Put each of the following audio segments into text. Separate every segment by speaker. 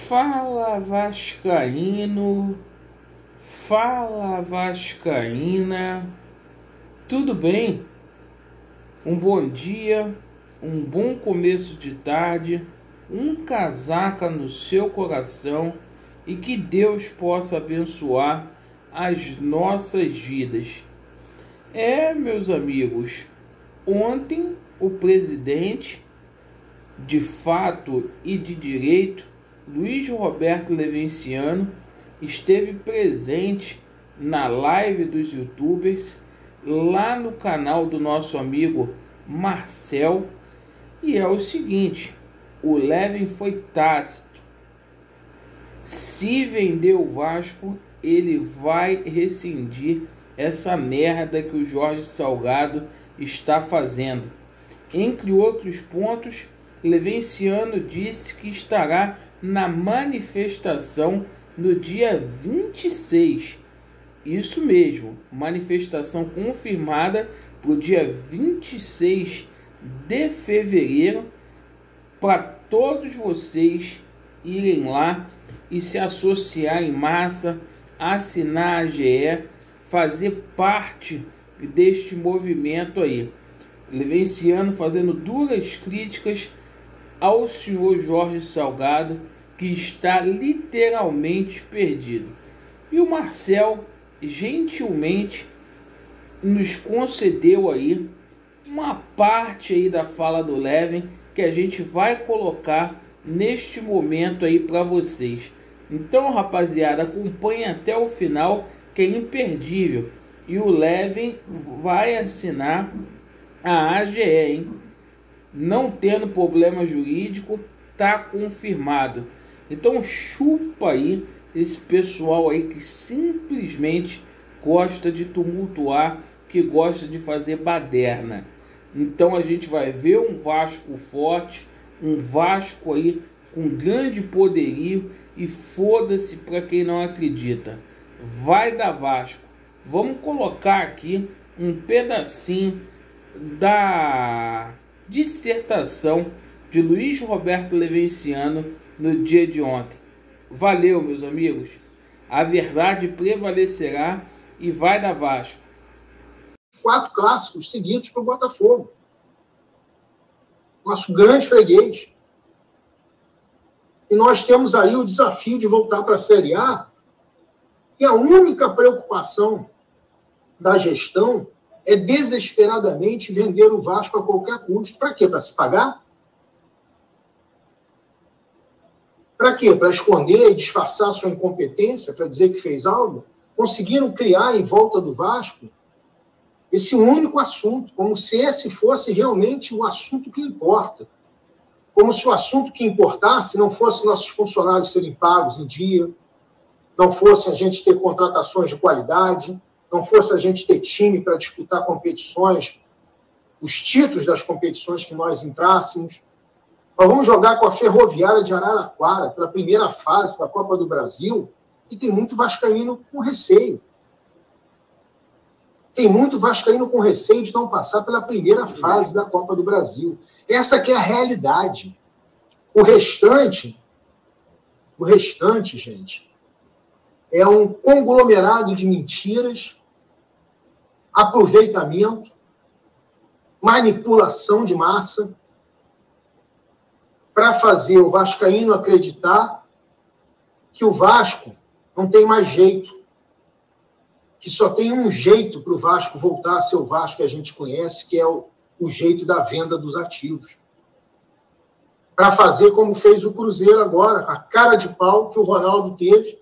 Speaker 1: Fala Vascaíno, fala Vascaína, tudo bem? Um bom dia, um bom começo de tarde, um casaca no seu coração e que Deus possa abençoar as nossas vidas. Meus amigos, ontem o presidente, de fato e de direito, Luiz Roberto Levenciano, esteve presente na live dos youtubers, lá no canal do nosso amigo Marcel, e é o seguinte, o Leven foi tácito. Se vender o Vasco, ele vai rescindir essa merda que o Jorge Salgado está fazendo. Entre outros pontos, Levenciano disse que estará na manifestação no dia 26. Isso mesmo, manifestação confirmada para o dia 26 de fevereiro, para todos vocês irem lá e se associar em massa, assinar a AGE, fazer parte deste movimento aí. Levenciano fazendo duras críticas ao senhor Jorge Salgado, que está literalmente perdido. E o Marcel gentilmente nos concedeu aí uma parte aí da fala do Leven que a gente vai colocar neste momento aí para vocês. Então, rapaziada, acompanhe até o final, que é imperdível. E o Leven vai assinar a AGE, hein? Não tendo problema jurídico, tá confirmado. Então chupa aí esse pessoal aí que simplesmente gosta de tumultuar, que gosta de fazer baderna. Então a gente vai ver um Vasco forte, um Vasco aí com grande poderio, e foda-se para quem não acredita. Vai dar Vasco. Vamos colocar aqui um pedacinho da dissertação de Luiz Roberto Levenciano no dia de ontem. Valeu, meus amigos. A verdade prevalecerá e vai dar Vasco.
Speaker 2: 4 clássicos seguidos para o Botafogo. Nosso grande freguês. E nós temos aí o desafio de voltar para a Série A. E a única preocupação da gestão é desesperadamente vender o Vasco a qualquer custo. Para quê? Para se pagar? Para quê? Para esconder e disfarçar sua incompetência, para dizer que fez algo? Conseguiram criar em volta do Vasco esse único assunto, como se esse fosse realmente o assunto que importa. Como se o assunto que importasse não fosse nossos funcionários serem pagos em dia, não fosse a gente ter contratações de qualidade, não fosse a gente ter time para disputar competições, os títulos das competições que nós entrássemos. Nós vamos jogar com a Ferroviária de Araraquara pela primeira fase da Copa do Brasil, e tem muito vascaíno com receio. Tem muito vascaíno com receio de não passar pela primeira fase da Copa do Brasil. Essa que é a realidade. O restante, gente, é um conglomerado de mentiras, aproveitamento, manipulação de massa, para fazer o vascaíno acreditar que o Vasco não tem mais jeito, que só tem um jeito para o Vasco voltar a ser o Vasco que a gente conhece, que é o jeito da venda dos ativos. Para fazer como fez o Cruzeiro agora, a cara de pau que o Ronaldo teve,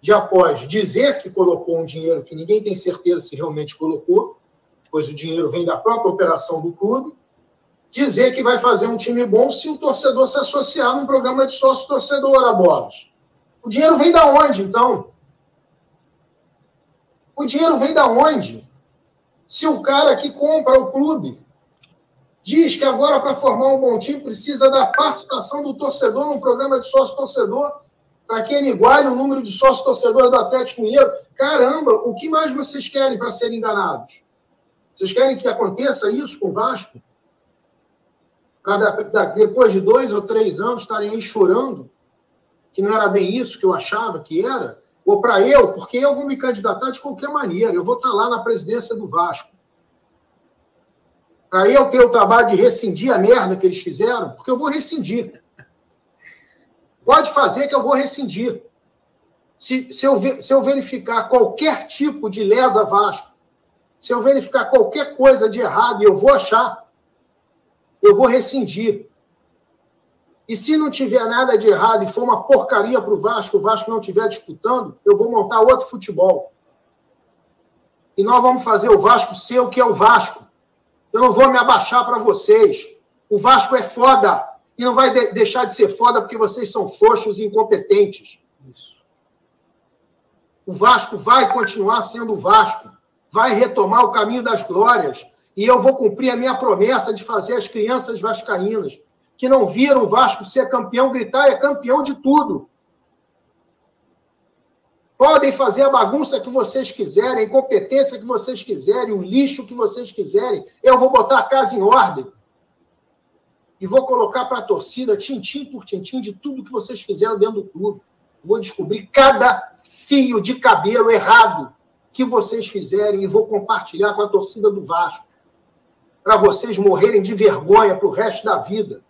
Speaker 2: de após dizer que colocou um dinheiro que ninguém tem certeza se realmente colocou, pois o dinheiro vem da própria operação do clube, dizer que vai fazer um time bom se o torcedor se associar num programa de sócio-torcedor a bolas. O dinheiro vem da onde, então? O dinheiro vem da onde? Se o cara que compra o clube diz que agora para formar um bom time precisa da participação do torcedor num programa de sócio-torcedor, para que ele iguale o número de sócio-torcedores do Atlético Mineiro. Caramba, o que mais vocês querem para serem enganados? Vocês querem que aconteça isso com o Vasco? Para depois de 2 ou 3 anos estarem aí chorando que não era bem isso que eu achava que era, ou para eu, porque eu vou me candidatar de qualquer maneira, eu vou estar lá na presidência do Vasco. Para eu ter o trabalho de rescindir a merda que eles fizeram, porque eu vou rescindir. Pode fazer que eu vou rescindir. Se eu verificar qualquer tipo de lesa Vasco, se eu verificar qualquer coisa de errado, eu vou achar, eu vou rescindir. E se não tiver nada de errado e for uma porcaria para o Vasco não estiver disputando, eu vou montar outro futebol. E nós vamos fazer o Vasco ser o que é o Vasco. Eu não vou me abaixar para vocês. O Vasco é foda. E não vai deixar de ser foda porque vocês são frouxos e incompetentes. Isso. O Vasco vai continuar sendo o Vasco. Vai retomar o caminho das glórias. E eu vou cumprir a minha promessa de fazer as crianças vascaínas que não viram o Vasco ser campeão gritar: é campeão de tudo. Podem fazer a bagunça que vocês quiserem, a incompetência que vocês quiserem, o lixo que vocês quiserem. Eu vou botar a casa em ordem. E vou colocar para a torcida, tintim por tintim, de tudo que vocês fizeram dentro do clube. Vou descobrir cada fio de cabelo errado que vocês fizerem e vou compartilhar com a torcida do Vasco. Para vocês morrerem de vergonha para o resto da vida.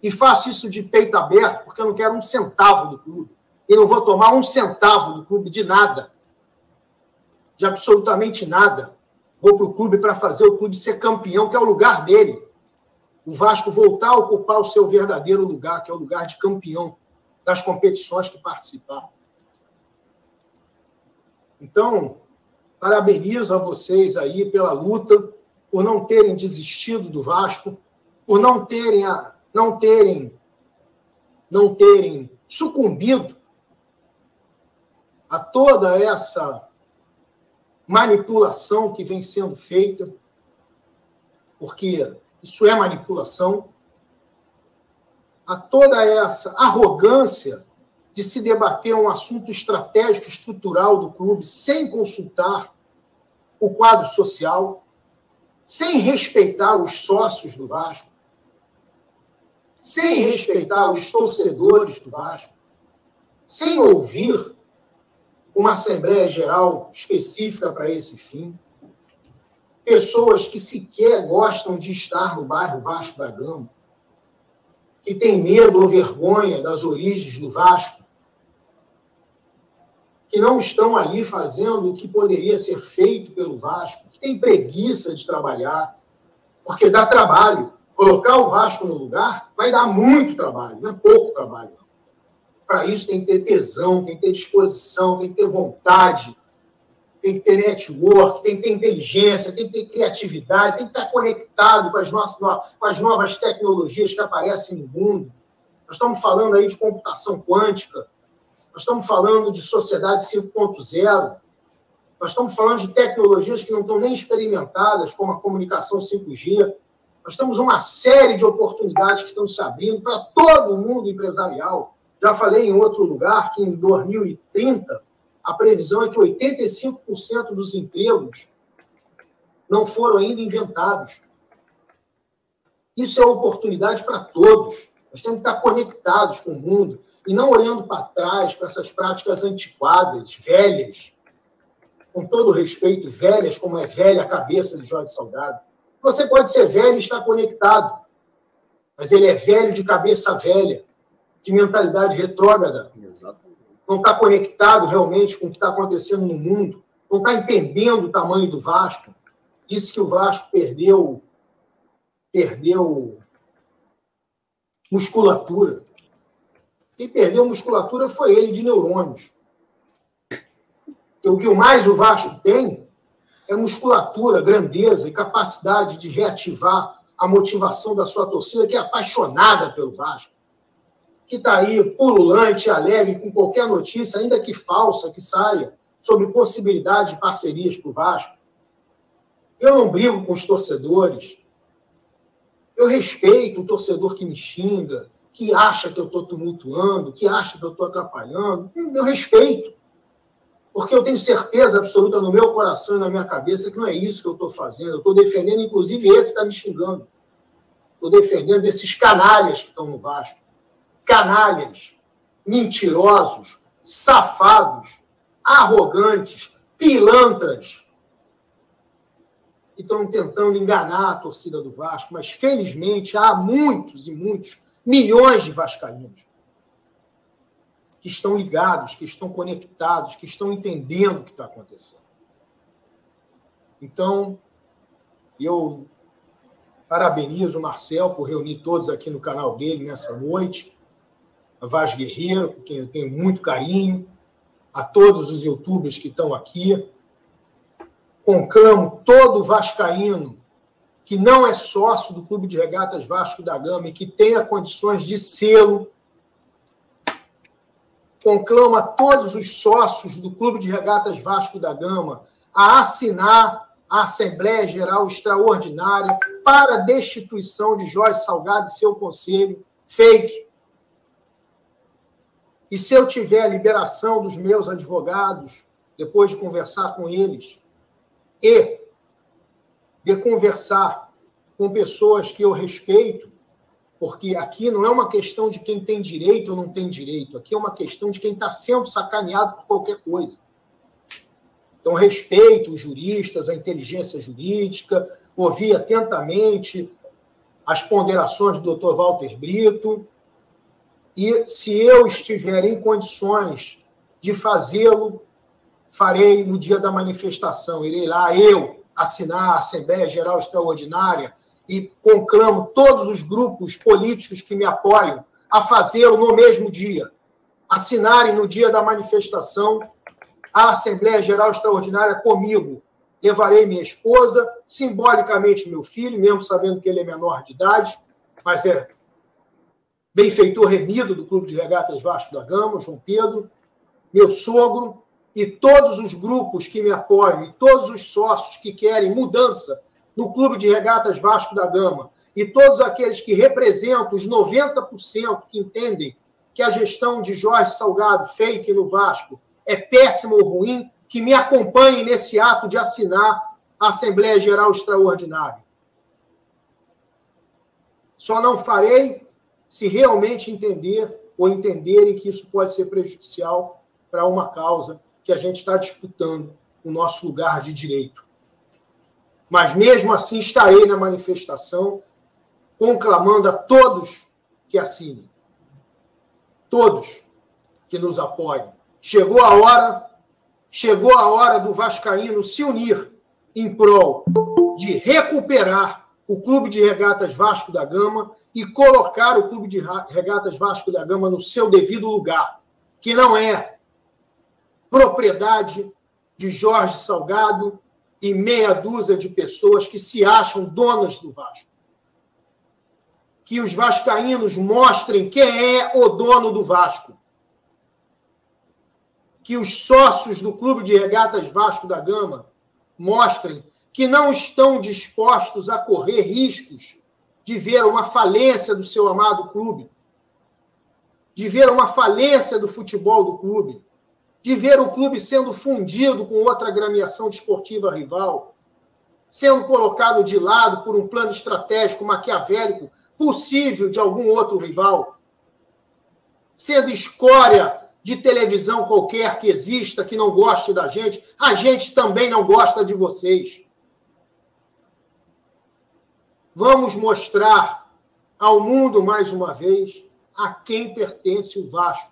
Speaker 2: E faço isso de peito aberto, porque eu não quero um centavo do clube. E não vou tomar um centavo do clube de nada. De absolutamente nada. Vou para o clube para fazer o clube ser campeão, que é o lugar dele. O Vasco voltar a ocupar o seu verdadeiro lugar, que é o lugar de campeão das competições que participar. Então, parabenizo a vocês aí pela luta, por não terem desistido do Vasco, por não terem sucumbido a toda essa manipulação que vem sendo feita, porque isso é manipulação, a toda essa arrogância de se debater um assunto estratégico, estrutural do clube, sem consultar o quadro social, sem respeitar os sócios do Vasco, sem respeitar os torcedores do Vasco, sem ouvir uma Assembleia Geral específica para esse fim, pessoas que sequer gostam de estar no bairro Vasco da Gama, que têm medo ou vergonha das origens do Vasco, que não estão ali fazendo o que poderia ser feito pelo Vasco, que têm preguiça de trabalhar, porque dá trabalho. Colocar o Vasco no lugar vai dar muito trabalho, não é pouco trabalho. Para isso tem que ter tesão, tem que ter disposição, tem que ter vontade, tem que ter network, tem que ter inteligência, tem que ter criatividade, tem que estar conectado com as novas tecnologias que aparecem no mundo. Nós estamos falando aí de computação quântica, nós estamos falando de sociedade 5.0, nós estamos falando de tecnologias que não estão nem experimentadas, como a comunicação 5G. Nós temos uma série de oportunidades que estão se abrindo para todo o mundo empresarial. Já falei em outro lugar que em 2030 a previsão é que 85% dos empregos não foram ainda inventados. Isso é oportunidade para todos. Nós temos que estar conectados com o mundo e não olhando para trás, para essas práticas antiquadas, velhas, com todo respeito, velhas como é velha a cabeça de Jorge Salgado. Você pode ser velho e estar conectado, mas ele é velho de cabeça velha, de mentalidade retrógrada. Exatamente. Não está conectado realmente com o que está acontecendo no mundo, não está entendendo o tamanho do Vasco. Disse que o Vasco perdeu musculatura. Quem perdeu musculatura foi ele, de neurônios. Porque o que mais o Vasco tem é musculatura, grandeza e capacidade de reativar a motivação da sua torcida, que é apaixonada pelo Vasco, que está aí pululante, alegre com qualquer notícia, ainda que falsa, que saia, sobre possibilidade de parcerias para o Vasco. Eu não brigo com os torcedores. Eu respeito o torcedor que me xinga, que acha que eu estou tumultuando, que acha que eu estou atrapalhando. Eu respeito. Porque eu tenho certeza absoluta no meu coração e na minha cabeça que não é isso que eu estou fazendo. Eu estou defendendo, inclusive, esse que está me xingando. Estou defendendo esses canalhas que estão no Vasco. Canalhas. mentirosos, safados, arrogantes, pilantras, que estão tentando enganar a torcida do Vasco, mas, felizmente, há muitos e muitos, milhões de vascaínos que estão ligados, que estão conectados, que estão entendendo o que está acontecendo. Então, eu parabenizo o Marcel por reunir todos aqui no canal dele nessa noite, a Vaz Guerreiro, com quem eu tenho muito carinho, a todos os youtubers que estão aqui. Conclamo todo vascaíno que não é sócio do Clube de Regatas Vasco da Gama e que tenha condições de sê-lo. Conclamo a todos os sócios do Clube de Regatas Vasco da Gama a assinar a Assembleia Geral Extraordinária para a destituição de Jorge Salgado e seu conselho fake. E se eu tiver a liberação dos meus advogados, depois de conversar com eles, e de conversar com pessoas que eu respeito, porque aqui não é uma questão de quem tem direito ou não tem direito, aqui é uma questão de quem está sendo sacaneado por qualquer coisa. Então, respeito os juristas, a inteligência jurídica, ouvi atentamente as ponderações do Dr. Walter Brito, e se eu estiver em condições de fazê-lo, farei no dia da manifestação. Irei lá, eu, assinar a Assembleia Geral Extraordinária e conclamo todos os grupos políticos que me apoiam a fazê-lo no mesmo dia. Assinarem no dia da manifestação a Assembleia Geral Extraordinária comigo. Levarei minha esposa, simbolicamente meu filho, mesmo sabendo que ele é menor de idade, mas é benfeitor remido do Clube de Regatas Vasco da Gama, João Pedro, meu sogro, e todos os grupos que me apoiam, e todos os sócios que querem mudança no Clube de Regatas Vasco da Gama, e todos aqueles que representam os 90% que entendem que a gestão de Jorge Salgado, fake no Vasco, é péssima ou ruim, que me acompanhem nesse ato de assinar a Assembleia Geral Extraordinária. Só não farei se realmente entender ou entenderem que isso pode ser prejudicial para uma causa que a gente está disputando o nosso lugar de direito. Mas, mesmo assim, estarei na manifestação conclamando a todos que assinem. Todos que nos apoiem. Chegou a hora do vascaíno se unir em prol de recuperar o Clube de Regatas Vasco da Gama e colocar o Clube de Regatas Vasco da Gama no seu devido lugar, que não é propriedade de Jorge Salgado e meia dúzia de pessoas que se acham donas do Vasco. Que os vascaínos mostrem quem é o dono do Vasco. Que os sócios do Clube de Regatas Vasco da Gama mostrem que não estão dispostos a correr riscos de ver uma falência do seu amado clube, de ver uma falência do futebol do clube, de ver o clube sendo fundido com outra agremiação desportiva rival, sendo colocado de lado por um plano estratégico maquiavélico possível de algum outro rival, sendo escória de televisão qualquer que exista, que não goste da gente, a gente também não gosta de vocês. Vamos mostrar ao mundo, mais uma vez, a quem pertence o Vasco.